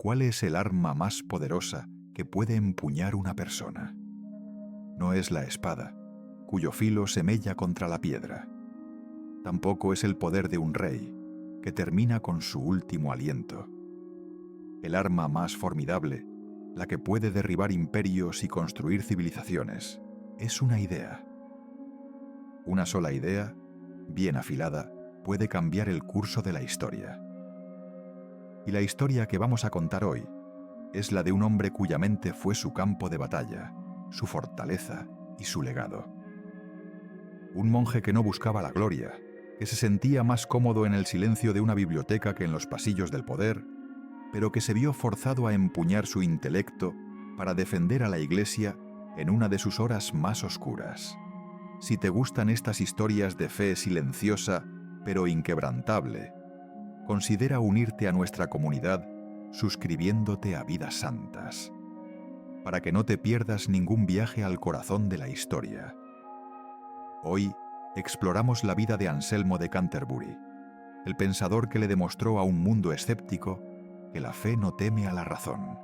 ¿cuál es el arma más poderosa que puede empuñar una persona? No es la espada, cuyo filo se mella contra la piedra. Tampoco es el poder de un rey, que termina con su último aliento. El arma más formidable, la que puede derribar imperios y construir civilizaciones, es una idea. Una sola idea, bien afilada, puede cambiar el curso de la historia. Y la historia que vamos a contar hoy es la de un hombre cuya mente fue su campo de batalla, su fortaleza y su legado. Un monje que no buscaba la gloria, que se sentía más cómodo en el silencio de una biblioteca que en los pasillos del poder, pero que se vio forzado a empuñar su intelecto para defender a la Iglesia en una de sus horas más oscuras. Si te gustan estas historias de fe silenciosa pero inquebrantable, considera unirte a nuestra comunidad suscribiéndote a Vidas Santas, para que no te pierdas ningún viaje al corazón de la historia. Hoy exploramos la vida de Anselmo de Canterbury, el pensador que le demostró a un mundo escéptico que la fe no teme a la razón.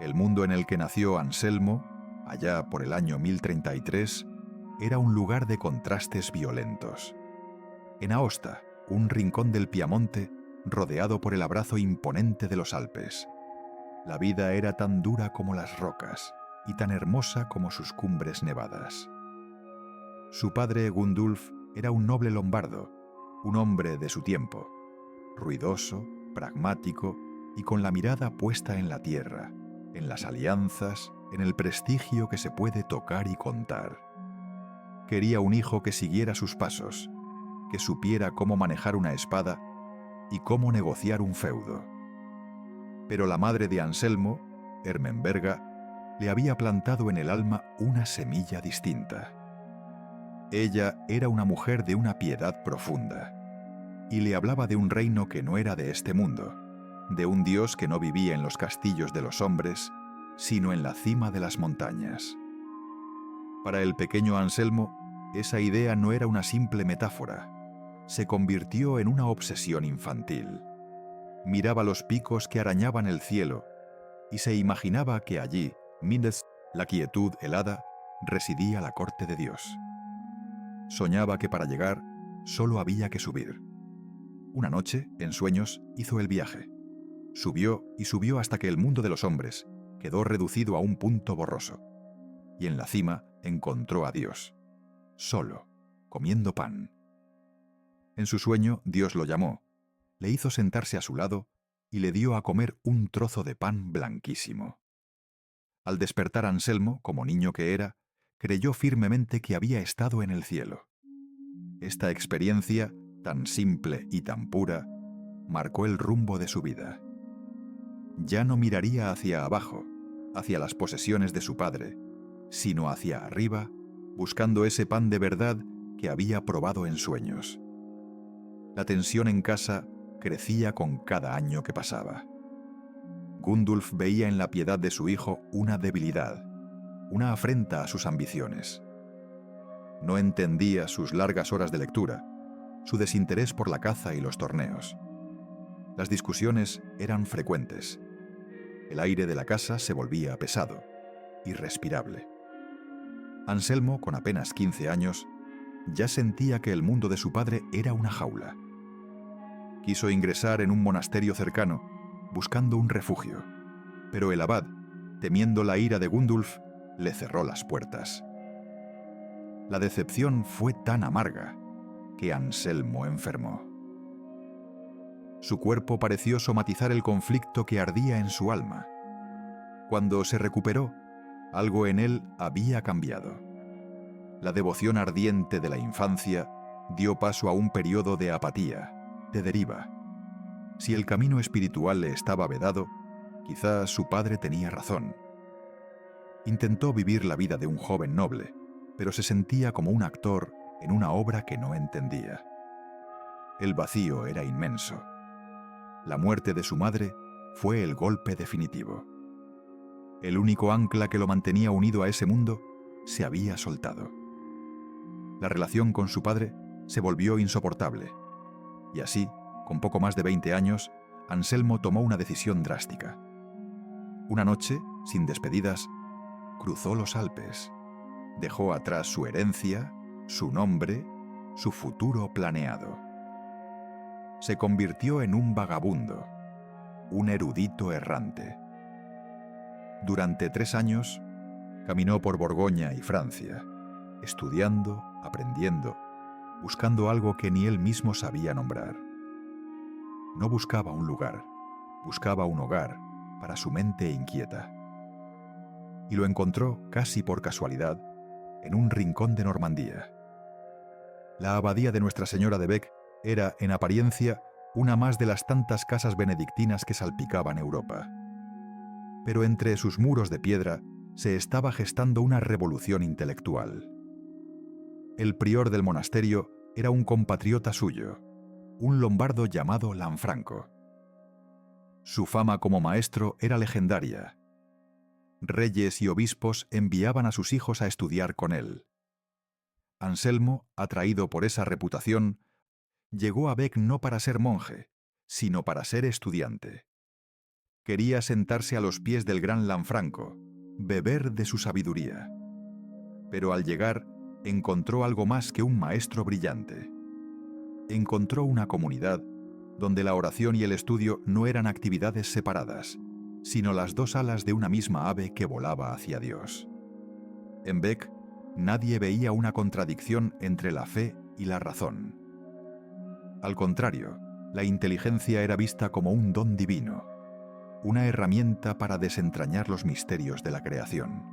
El mundo en el que nació Anselmo, allá por el año 1033, era un lugar de contrastes violentos. En Aosta, un rincón del Piamonte, rodeado por el abrazo imponente de los Alpes, la vida era tan dura como las rocas y tan hermosa como sus cumbres nevadas. Su padre Gundulf era un noble lombardo, un hombre de su tiempo, ruidoso, pragmático y con la mirada puesta en la tierra, en las alianzas, en el prestigio que se puede tocar y contar. Quería un hijo que siguiera sus pasos, que supiera cómo manejar una espada y cómo negociar un feudo. Pero la madre de Anselmo, Ermenberga, le había plantado en el alma una semilla distinta. Ella era una mujer de una piedad profunda, y le hablaba de un reino que no era de este mundo, de un Dios que no vivía en los castillos de los hombres, sino en la cima de las montañas. Para el pequeño Anselmo, esa idea no era una simple metáfora, se convirtió en una obsesión infantil. Miraba los picos que arañaban el cielo y se imaginaba que allí, Mindes, la quietud helada, residía la corte de Dios. Soñaba que para llegar solo había que subir. Una noche, en sueños, hizo el viaje. Subió y subió hasta que el mundo de los hombres quedó reducido a un punto borroso. Y en la cima encontró a Dios, solo, comiendo pan. En su sueño, Dios lo llamó, le hizo sentarse a su lado y le dio a comer un trozo de pan blanquísimo. Al despertar Anselmo, como niño que era, creyó firmemente que había estado en el cielo. Esta experiencia, tan simple y tan pura, marcó el rumbo de su vida. Ya no miraría hacia abajo, hacia las posesiones de su padre, sino hacia arriba, buscando ese pan de verdad que había probado en sueños. La tensión en casa crecía con cada año que pasaba. Gundulf veía en la piedad de su hijo una debilidad, una afrenta a sus ambiciones. No entendía sus largas horas de lectura, su desinterés por la caza y los torneos. Las discusiones eran frecuentes. El aire de la casa se volvía pesado, irrespirable. Anselmo, con apenas 15 años, ya sentía que el mundo de su padre era una jaula. Quiso ingresar en un monasterio cercano, buscando un refugio, pero el abad, temiendo la ira de Gundulf, le cerró las puertas. La decepción fue tan amarga que Anselmo enfermó. Su cuerpo pareció somatizar el conflicto que ardía en su alma. Cuando se recuperó, algo en él había cambiado. La devoción ardiente de la infancia dio paso a un periodo de apatía, de deriva. Si el camino espiritual le estaba vedado, quizá su padre tenía razón. Intentó vivir la vida de un joven noble, pero se sentía como un actor en una obra que no entendía. El vacío era inmenso. La muerte de su madre fue el golpe definitivo. El único ancla que lo mantenía unido a ese mundo se había soltado. La relación con su padre se volvió insoportable, y así, con poco más de 20 años, Anselmo tomó una decisión drástica. Una noche, sin despedidas, cruzó los Alpes. Dejó atrás su herencia, su nombre, su futuro planeado. Se convirtió en un vagabundo, un erudito errante. Durante 3 años, caminó por Borgoña y Francia, estudiando, aprendiendo, buscando algo que ni él mismo sabía nombrar. No buscaba un lugar, buscaba un hogar para su mente inquieta. Y lo encontró, casi por casualidad, en un rincón de Normandía. La abadía de Nuestra Señora de Bec era, en apariencia, una más de las tantas casas benedictinas que salpicaban Europa. Pero entre sus muros de piedra se estaba gestando una revolución intelectual. El prior del monasterio era un compatriota suyo, un lombardo llamado Lanfranco. Su fama como maestro era legendaria. Reyes y obispos enviaban a sus hijos a estudiar con él. Anselmo, atraído por esa reputación, llegó a Bec no para ser monje, sino para ser estudiante. Quería sentarse a los pies del gran Lanfranco, beber de su sabiduría. Pero al llegar, encontró algo más que un maestro brillante. Encontró una comunidad donde la oración y el estudio no eran actividades separadas, sino las 2 alas de una misma ave que volaba hacia Dios. En Bec, nadie veía una contradicción entre la fe y la razón. Al contrario, la inteligencia era vista como un don divino, una herramienta para desentrañar los misterios de la creación.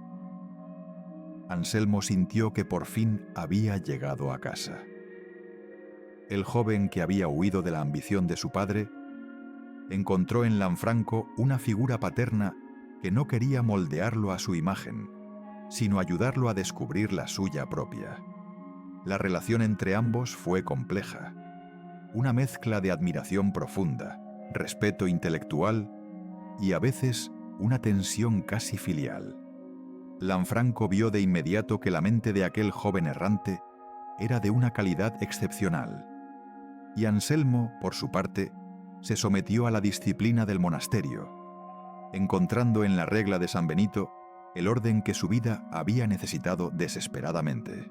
Anselmo sintió que por fin había llegado a casa. El joven que había huido de la ambición de su padre encontró en Lanfranco una figura paterna que no quería moldearlo a su imagen, sino ayudarlo a descubrir la suya propia. La relación entre ambos fue compleja, una mezcla de admiración profunda, respeto intelectual y a veces una tensión casi filial. Lanfranco vio de inmediato que la mente de aquel joven errante era de una calidad excepcional, y Anselmo, por su parte, se sometió a la disciplina del monasterio, encontrando en la regla de San Benito el orden que su vida había necesitado desesperadamente.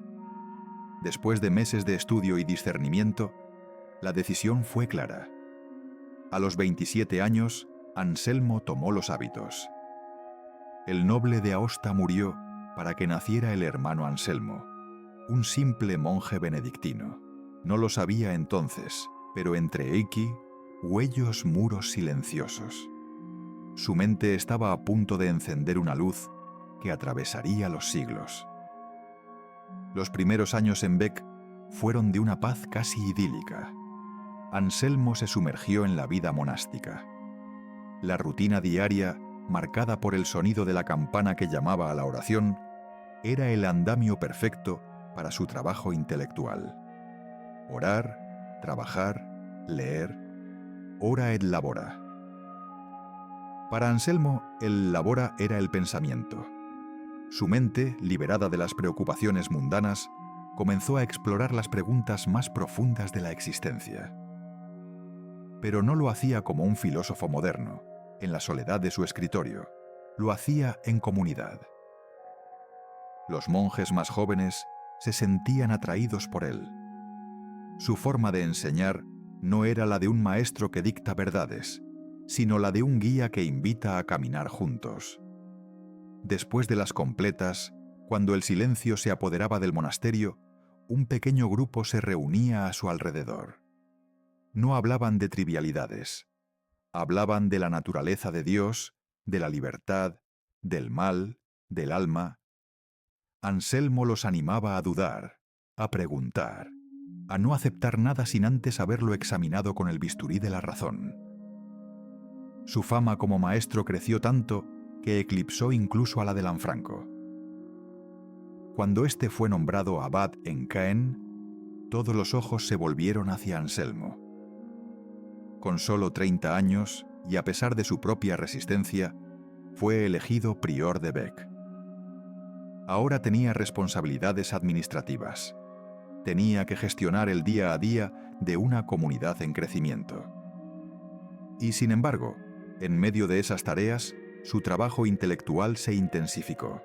Después de meses de estudio y discernimiento, la decisión fue clara. A los 27 años, Anselmo tomó los hábitos. El noble de Aosta murió para que naciera el hermano Anselmo, un simple monje benedictino. No lo sabía entonces, pero entre Eiki, huellos muros silenciosos. Su mente estaba a punto de encender una luz que atravesaría los siglos. Los primeros años en Bec fueron de una paz casi idílica. Anselmo se sumergió en la vida monástica. La rutina diaria, marcada por el sonido de la campana que llamaba a la oración, era el andamio perfecto para su trabajo intelectual. Orar, trabajar, leer, ora et labora. Para Anselmo, el labora era el pensamiento. Su mente, liberada de las preocupaciones mundanas, comenzó a explorar las preguntas más profundas de la existencia. Pero no lo hacía como un filósofo moderno, en la soledad de su escritorio. Lo hacía en comunidad. Los monjes más jóvenes se sentían atraídos por él. Su forma de enseñar no era la de un maestro que dicta verdades, sino la de un guía que invita a caminar juntos. Después de las completas, cuando el silencio se apoderaba del monasterio, un pequeño grupo se reunía a su alrededor. No hablaban de trivialidades. Hablaban de la naturaleza de Dios, de la libertad, del mal, del alma. Anselmo los animaba a dudar, a preguntar, a no aceptar nada sin antes haberlo examinado con el bisturí de la razón. Su fama como maestro creció tanto que eclipsó incluso a la de Lanfranco. Cuando éste fue nombrado abad en Caen, todos los ojos se volvieron hacia Anselmo. Con solo 30 años, y a pesar de su propia resistencia, fue elegido prior de Bec. Ahora tenía responsabilidades administrativas. Tenía que gestionar el día a día de una comunidad en crecimiento. Y sin embargo, en medio de esas tareas, su trabajo intelectual se intensificó.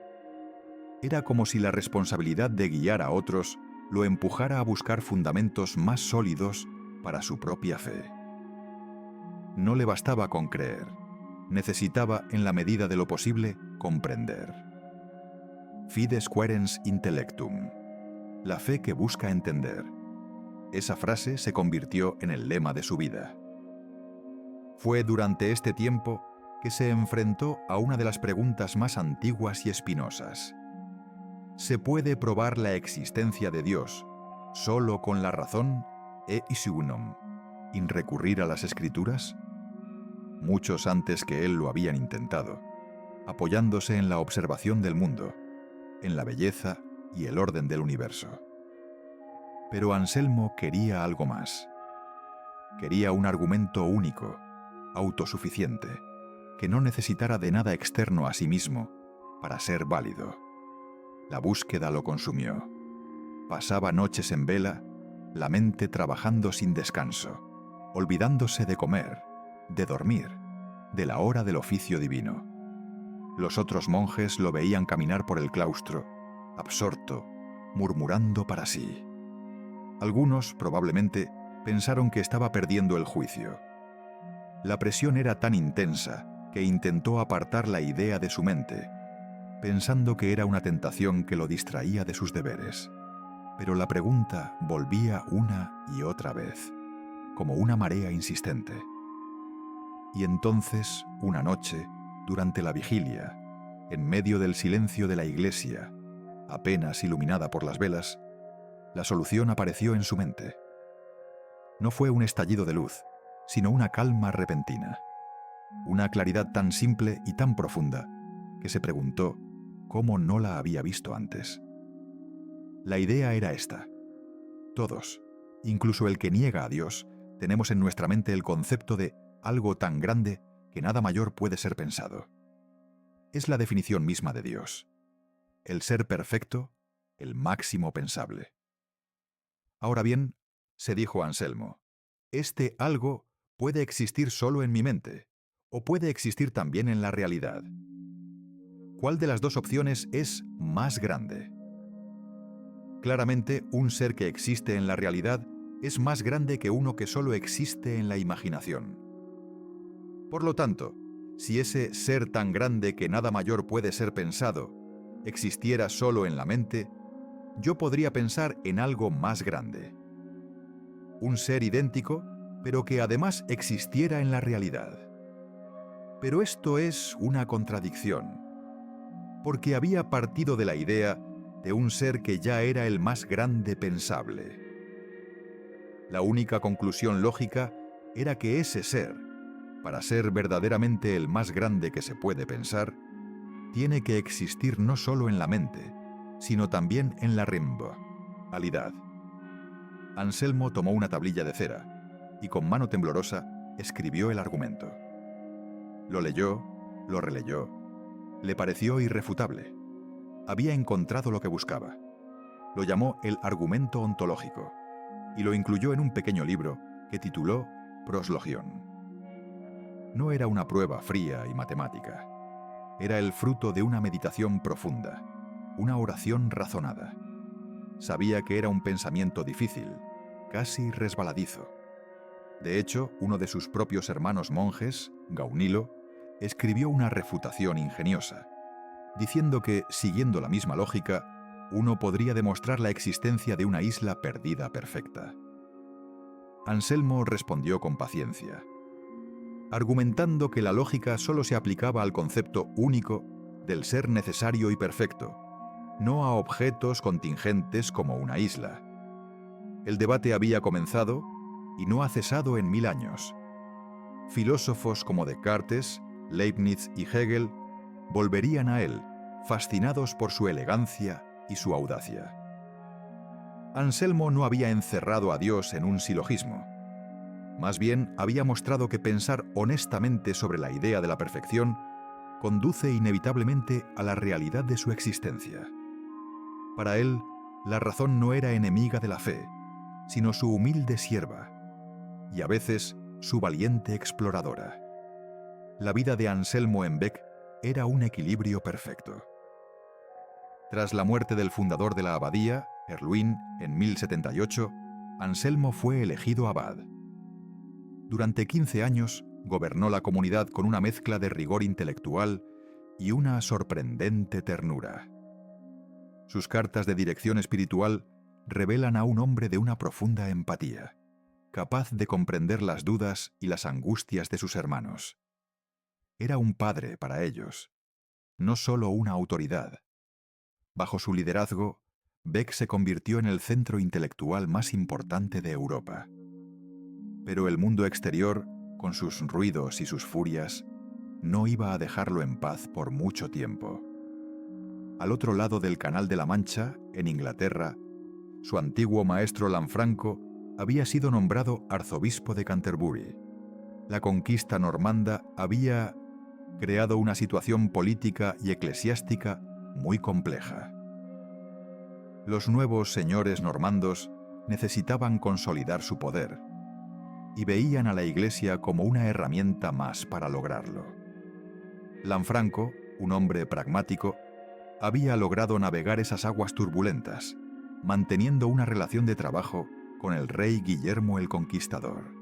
Era como si la responsabilidad de guiar a otros lo empujara a buscar fundamentos más sólidos para su propia fe. No le bastaba con creer, necesitaba, en la medida de lo posible, comprender. Fides quaerens intellectum, la fe que busca entender. Esa frase se convirtió en el lema de su vida. Fue durante este tiempo que se enfrentó a una de las preguntas más antiguas y espinosas. ¿Se puede probar la existencia de Dios solo con la razón e isunum, sin recurrir a las Escrituras? Muchos antes que él lo habían intentado, apoyándose en la observación del mundo, en la belleza y el orden del universo. Pero Anselmo quería algo más. Quería un argumento único, autosuficiente, que no necesitara de nada externo a sí mismo para ser válido. La búsqueda lo consumió. Pasaba noches en vela, la mente trabajando sin descanso, olvidándose de comer, de dormir, de la hora del oficio divino. Los otros monjes lo veían caminar por el claustro, absorto, murmurando para sí. Algunos, probablemente, pensaron que estaba perdiendo el juicio. La presión era tan intensa que intentó apartar la idea de su mente, pensando que era una tentación que lo distraía de sus deberes. Pero la pregunta volvía una y otra vez, como una marea insistente. Y entonces, una noche, durante la vigilia, en medio del silencio de la iglesia, apenas iluminada por las velas, la solución apareció en su mente. No fue un estallido de luz, sino una calma repentina. Una claridad tan simple y tan profunda que se preguntó cómo no la había visto antes. La idea era esta. Todos, incluso el que niega a Dios, tenemos en nuestra mente el concepto de algo tan grande que nada mayor puede ser pensado. Es la definición misma de Dios. El ser perfecto, el máximo pensable. Ahora bien, se dijo Anselmo, este algo puede existir solo en mi mente, o puede existir también en la realidad. ¿Cuál de las dos opciones es más grande? Claramente, un ser que existe en la realidad es más grande que uno que solo existe en la imaginación. Por lo tanto, si ese ser tan grande que nada mayor puede ser pensado existiera solo en la mente, yo podría pensar en algo más grande. Un ser idéntico, pero que además existiera en la realidad. Pero esto es una contradicción, porque había partido de la idea de un ser que ya era el más grande pensable. La única conclusión lógica era que ese ser, para ser verdaderamente el más grande que se puede pensar, tiene que existir no solo en la mente, sino también en la realidad. Anselmo tomó una tablilla de cera y con mano temblorosa escribió el argumento. Lo leyó, lo releyó, le pareció irrefutable. Había encontrado lo que buscaba. Lo llamó el argumento ontológico y lo incluyó en un pequeño libro que tituló Proslogion. No era una prueba fría y matemática. Era el fruto de una meditación profunda, una oración razonada. Sabía que era un pensamiento difícil, casi resbaladizo. De hecho, uno de sus propios hermanos monjes, Gaunilo, escribió una refutación ingeniosa, diciendo que, siguiendo la misma lógica, uno podría demostrar la existencia de una isla perdida perfecta. Anselmo respondió con paciencia, argumentando que la lógica solo se aplicaba al concepto único del ser necesario y perfecto, no a objetos contingentes como una isla. El debate había comenzado y no ha cesado en 1000 años. Filósofos como Descartes, Leibniz y Hegel volverían a él, fascinados por su elegancia y su audacia. Anselmo no había encerrado a Dios en un silogismo. Más bien, había mostrado que pensar honestamente sobre la idea de la perfección conduce inevitablemente a la realidad de su existencia. Para él, la razón no era enemiga de la fe, sino su humilde sierva, y a veces su valiente exploradora. La vida de Anselmo en Bec era un equilibrio perfecto. Tras la muerte del fundador de la abadía, Herluin, en 1078, Anselmo fue elegido abad. Durante 15 años gobernó la comunidad con una mezcla de rigor intelectual y una sorprendente ternura. Sus cartas de dirección espiritual revelan a un hombre de una profunda empatía, capaz de comprender las dudas y las angustias de sus hermanos. Era un padre para ellos, no solo una autoridad. Bajo su liderazgo, Bec se convirtió en el centro intelectual más importante de Europa. Pero el mundo exterior, con sus ruidos y sus furias, no iba a dejarlo en paz por mucho tiempo. Al otro lado del Canal de la Mancha, en Inglaterra, su antiguo maestro Lanfranco había sido nombrado arzobispo de Canterbury. La conquista normanda había creado una situación política y eclesiástica muy compleja. Los nuevos señores normandos necesitaban consolidar su poder y veían a la Iglesia como una herramienta más para lograrlo. Lanfranco, un hombre pragmático, había logrado navegar esas aguas turbulentas, manteniendo una relación de trabajo con el rey Guillermo el Conquistador.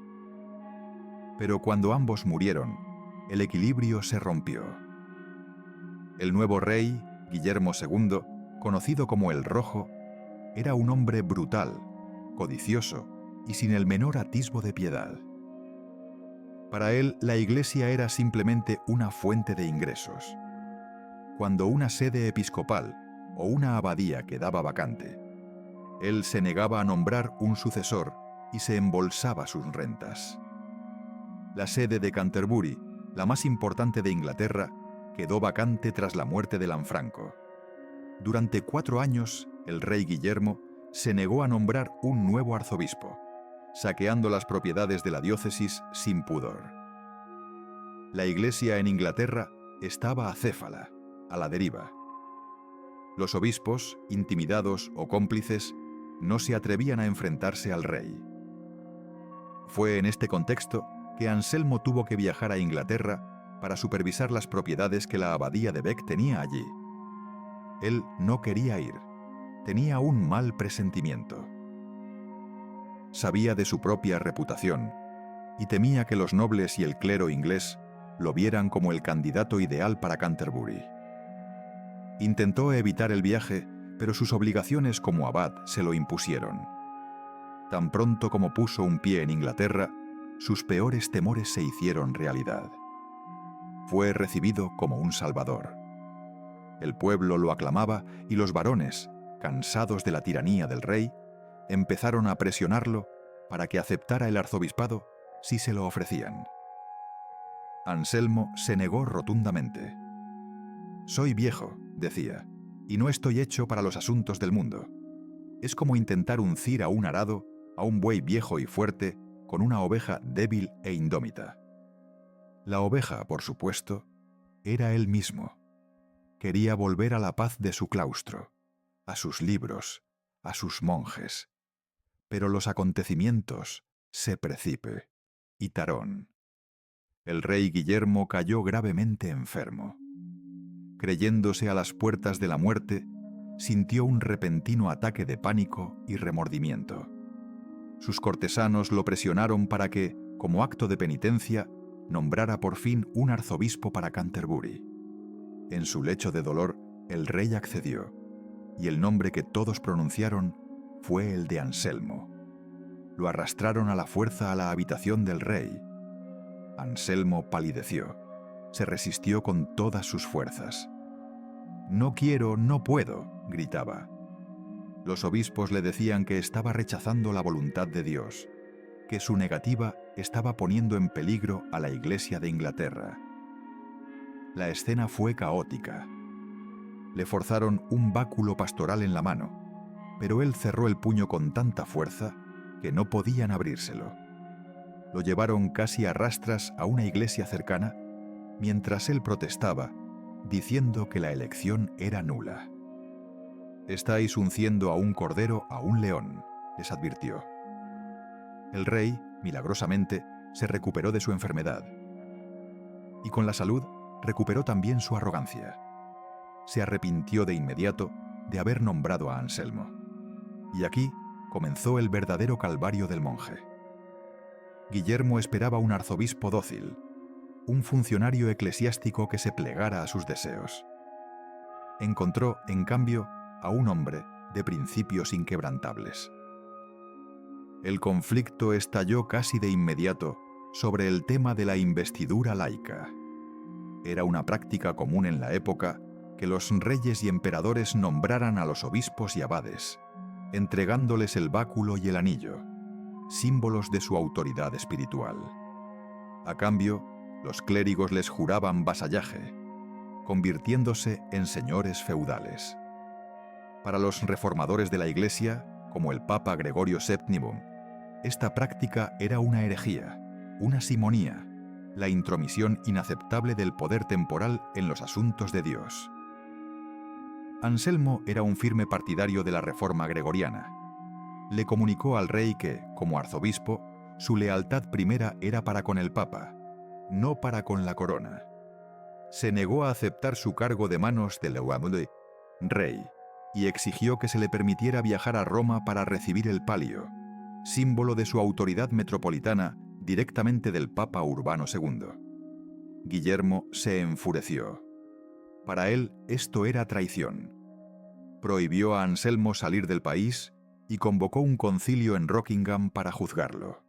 Pero cuando ambos murieron, el equilibrio se rompió. El nuevo rey, Guillermo II, conocido como el Rojo, era un hombre brutal, codicioso y sin el menor atisbo de piedad. Para él, la Iglesia era simplemente una fuente de ingresos. Cuando una sede episcopal o una abadía quedaba vacante, él se negaba a nombrar un sucesor y se embolsaba sus rentas. La sede de Canterbury, la más importante de Inglaterra, quedó vacante tras la muerte de Lanfranco. Durante 4 años, el rey Guillermo se negó a nombrar un nuevo arzobispo, saqueando las propiedades de la diócesis sin pudor. La Iglesia en Inglaterra estaba acéfala, a la deriva. Los obispos, intimidados o cómplices, no se atrevían a enfrentarse al rey. Fue en este contexto que Anselmo tuvo que viajar a Inglaterra para supervisar las propiedades que la abadía de Bec tenía allí. Él no quería ir, tenía un mal presentimiento. Sabía de su propia reputación y temía que los nobles y el clero inglés lo vieran como el candidato ideal para Canterbury. Intentó evitar el viaje, pero sus obligaciones como abad se lo impusieron. Tan pronto como puso un pie en Inglaterra, sus peores temores se hicieron realidad. Fue recibido como un salvador. El pueblo lo aclamaba y los varones, cansados de la tiranía del rey, empezaron a presionarlo para que aceptara el arzobispado si se lo ofrecían. Anselmo se negó rotundamente. «Soy viejo», decía, «y no estoy hecho para los asuntos del mundo. Es como intentar uncir a un arado a un buey viejo y fuerte con una oveja débil e indómita». La oveja, por supuesto, era él mismo. Quería volver a la paz de su claustro, a sus libros, a sus monjes. Pero los acontecimientos se precipe y Tarón. El rey Guillermo cayó gravemente enfermo. Creyéndose a las puertas de la muerte, sintió un repentino ataque de pánico y remordimiento. Sus cortesanos lo presionaron para que, como acto de penitencia, nombrara por fin un arzobispo para Canterbury. En su lecho de dolor, el rey accedió, y el nombre que todos pronunciaron fue el de Anselmo. Lo arrastraron a la fuerza a la habitación del rey. Anselmo palideció. Se resistió con todas sus fuerzas. «No quiero, no puedo», gritaba. Los obispos le decían que estaba rechazando la voluntad de Dios, que su negativa estaba poniendo en peligro a la Iglesia de Inglaterra. La escena fue caótica. Le forzaron un báculo pastoral en la mano, pero él cerró el puño con tanta fuerza que no podían abrírselo. Lo llevaron casi a rastras a una iglesia cercana, mientras él protestaba, diciendo que la elección era nula. «Estáis unciendo a un cordero a un león», les advirtió. El rey, milagrosamente, se recuperó de su enfermedad. Y con la salud recuperó también su arrogancia. Se arrepintió de inmediato de haber nombrado a Anselmo. Y aquí comenzó el verdadero calvario del monje. Guillermo esperaba un arzobispo dócil, un funcionario eclesiástico que se plegara a sus deseos. Encontró, en cambio, a un hombre de principios inquebrantables. El conflicto estalló casi de inmediato sobre el tema de la investidura laica. Era una práctica común en la época que los reyes y emperadores nombraran a los obispos y abades, entregándoles el báculo y el anillo, símbolos de su autoridad espiritual. A cambio, los clérigos les juraban vasallaje, convirtiéndose en señores feudales. Para los reformadores de la Iglesia, como el Papa Gregorio VII, esta práctica era una herejía, una simonía, la intromisión inaceptable del poder temporal en los asuntos de Dios. Anselmo era un firme partidario de la reforma gregoriana. Le comunicó al rey que, como arzobispo, su lealtad primera era para con el Papa, no para con la corona. Se negó a aceptar su cargo de manos del rey y exigió que se le permitiera viajar a Roma para recibir el palio, símbolo de su autoridad metropolitana directamente del Papa Urbano II. Guillermo se enfureció. Para él esto era traición. Prohibió a Anselmo salir del país y convocó un concilio en Rockingham para juzgarlo.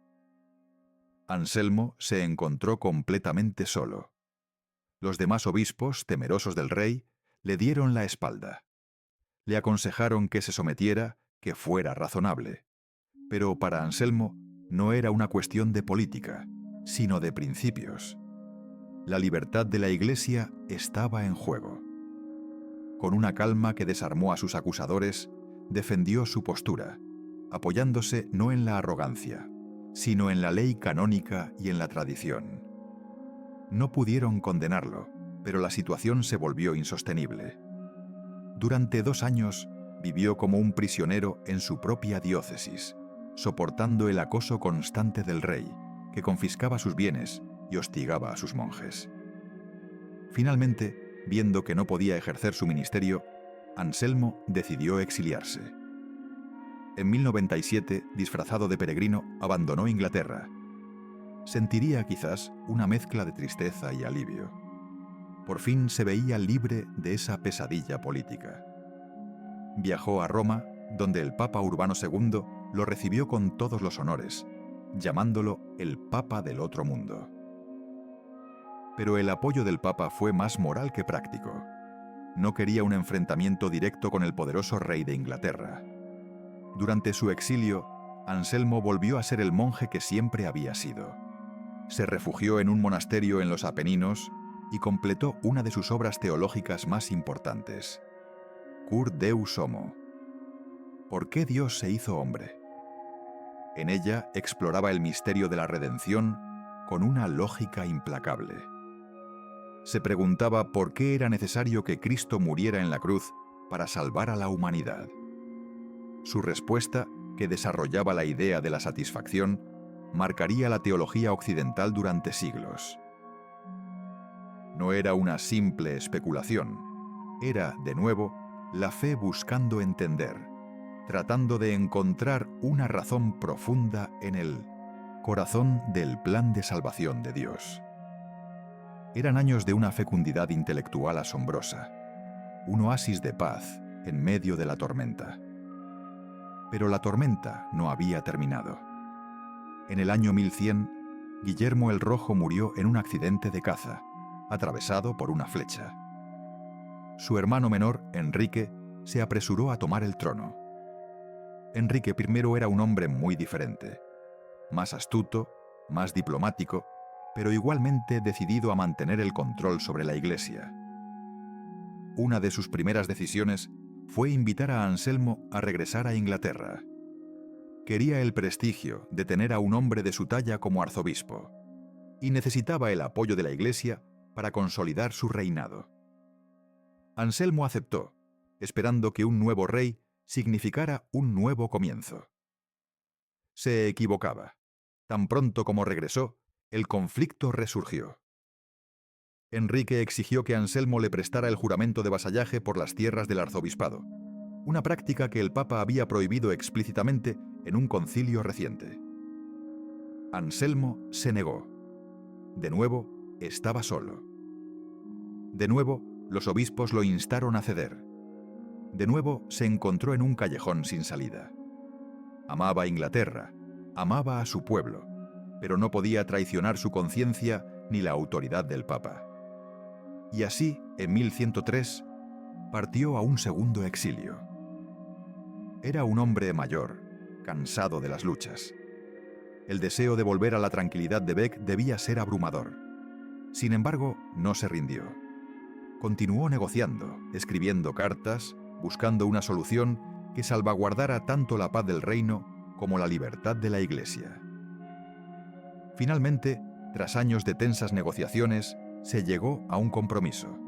Anselmo se encontró completamente solo. Los demás obispos, temerosos del rey, le dieron la espalda. Le aconsejaron que se sometiera, que fuera razonable. Pero para Anselmo no era una cuestión de política, sino de principios. La libertad de la Iglesia estaba en juego. Con una calma que desarmó a sus acusadores, defendió su postura, apoyándose no en la arrogancia, sino en la ley canónica y en la tradición. No pudieron condenarlo, pero la situación se volvió insostenible. Durante 2 años vivió como un prisionero en su propia diócesis, soportando el acoso constante del rey, que confiscaba sus bienes y hostigaba a sus monjes. Finalmente, viendo que no podía ejercer su ministerio, Anselmo decidió exiliarse. En 1097, disfrazado de peregrino, abandonó Inglaterra. Sentiría quizás una mezcla de tristeza y alivio. Por fin se veía libre de esa pesadilla política. Viajó a Roma, donde el Papa Urbano II lo recibió con todos los honores, llamándolo el Papa del Otro Mundo. Pero el apoyo del Papa fue más moral que práctico. No quería un enfrentamiento directo con el poderoso rey de Inglaterra. Durante su exilio, Anselmo volvió a ser el monje que siempre había sido. Se refugió en un monasterio en los Apeninos y completó una de sus obras teológicas más importantes, Cur Deus Homo. ¿Por qué Dios se hizo hombre? En ella exploraba el misterio de la redención con una lógica implacable. Se preguntaba por qué era necesario que Cristo muriera en la cruz para salvar a la humanidad. Su respuesta, que desarrollaba la idea de la satisfacción, marcaría la teología occidental durante siglos. No era una simple especulación, era, de nuevo, la fe buscando entender, tratando de encontrar una razón profunda en el corazón del plan de salvación de Dios. Eran años de una fecundidad intelectual asombrosa, un oasis de paz en medio de la tormenta. Pero la tormenta no había terminado. En el año 1100, Guillermo el Rojo murió en un accidente de caza, atravesado por una flecha. Su hermano menor, Enrique, se apresuró a tomar el trono. Enrique I era un hombre muy diferente, más astuto, más diplomático, pero igualmente decidido a mantener el control sobre la Iglesia. Una de sus primeras decisiones fue invitar a Anselmo a regresar a Inglaterra. Quería el prestigio de tener a un hombre de su talla como arzobispo, y necesitaba el apoyo de la Iglesia para consolidar su reinado. Anselmo aceptó, esperando que un nuevo rey significara un nuevo comienzo. Se equivocaba. Tan pronto como regresó, El conflicto resurgió. Enrique exigió que Anselmo le prestara el juramento de vasallaje por las tierras del arzobispado, una práctica que el Papa había prohibido explícitamente en un concilio reciente. Anselmo se negó. De nuevo, estaba solo. De nuevo, los obispos lo instaron a ceder. De nuevo, se encontró en un callejón sin salida. Amaba a Inglaterra, amaba a su pueblo, pero no podía traicionar su conciencia ni la autoridad del Papa. Y así, en 1103, partió a un segundo exilio. Era un hombre mayor, cansado de las luchas. El deseo de volver a la tranquilidad de Bec debía ser abrumador. Sin embargo, no se rindió. Continuó negociando, escribiendo cartas, buscando una solución que salvaguardara tanto la paz del reino como la libertad de la Iglesia. Finalmente, tras años de tensas negociaciones, se llegó a un compromiso.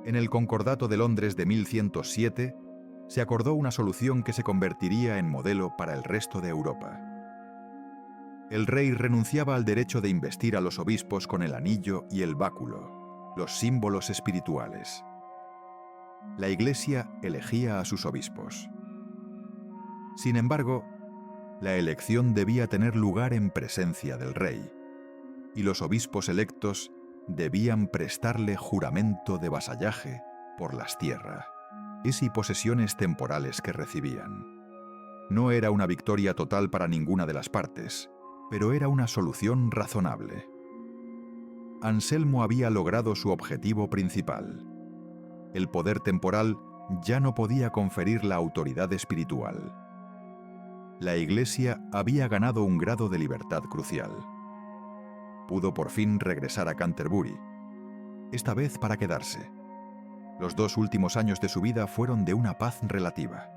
En el Concordato de Londres de 1107, se acordó una solución que se convertiría en modelo para el resto de Europa. El rey renunciaba al derecho de investir a los obispos con el anillo y el báculo, los símbolos espirituales. La Iglesia elegía a sus obispos. Sin embargo, la elección debía tener lugar en presencia del rey, y los obispos electos debían prestarle juramento de vasallaje por las tierras y posesiones temporales que recibían. No era una victoria total para ninguna de las partes, pero era una solución razonable. Anselmo había logrado su objetivo principal. El poder temporal ya no podía conferir la autoridad espiritual. La Iglesia había ganado un grado de libertad crucial. Pudo por fin regresar a Canterbury, esta vez para quedarse. Los 2 últimos años de su vida fueron de una paz relativa.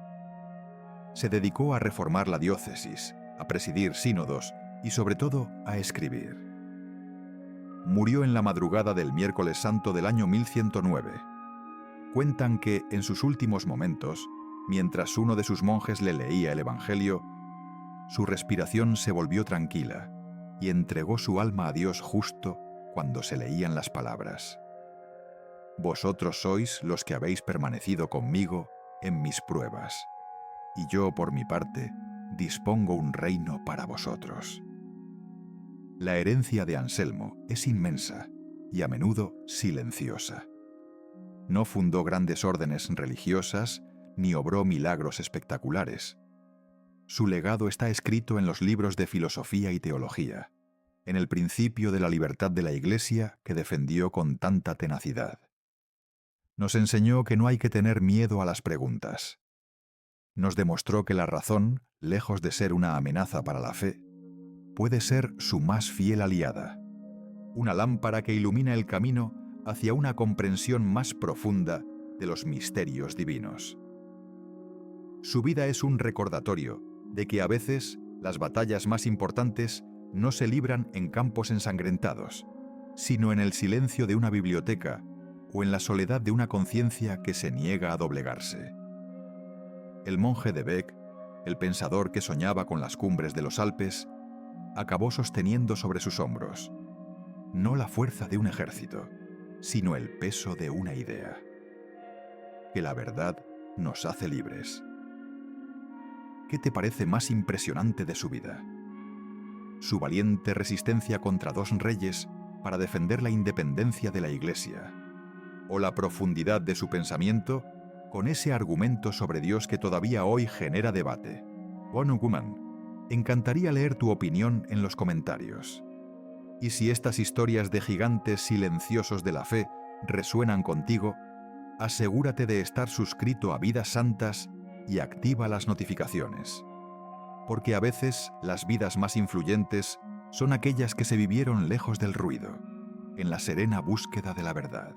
Se dedicó a reformar la diócesis, a presidir sínodos y sobre todo a escribir. Murió en la madrugada del miércoles santo del año 1109. Cuentan que, en sus últimos momentos, mientras uno de sus monjes le leía el Evangelio, su respiración se volvió tranquila y entregó su alma a Dios justo cuando se leían las palabras: «Vosotros sois los que habéis permanecido conmigo en mis pruebas, y yo, por mi parte, dispongo un reino para vosotros». La herencia de Anselmo es inmensa y a menudo silenciosa. No fundó grandes órdenes religiosas ni obró milagros espectaculares. Su legado está escrito en los libros de filosofía y teología, en el principio de la libertad de la Iglesia que defendió con tanta tenacidad. Nos enseñó que no hay que tener miedo a las preguntas. Nos demostró que la razón, lejos de ser una amenaza para la fe, puede ser su más fiel aliada, una lámpara que ilumina el camino hacia una comprensión más profunda de los misterios divinos. Su vida es un recordatorio de que a veces las batallas más importantes no se libran en campos ensangrentados, sino en el silencio de una biblioteca o en la soledad de una conciencia que se niega a doblegarse. El monje de Bec, el pensador que soñaba con las cumbres de los Alpes, acabó sosteniendo sobre sus hombros no la fuerza de un ejército, sino el peso de una idea: que la verdad nos hace libres. ¿Qué te parece más impresionante de su vida? ¿Su valiente resistencia contra 2 reyes para defender la independencia de la Iglesia? ¿O la profundidad de su pensamiento con ese argumento sobre Dios que todavía hoy genera debate? Wonder Woman, encantaría leer tu opinión en los comentarios. Y si estas historias de gigantes silenciosos de la fe resuenan contigo, asegúrate de estar suscrito a Vidas Santas y activa las notificaciones. Porque a veces las vidas más influyentes son aquellas que se vivieron lejos del ruido, en la serena búsqueda de la verdad.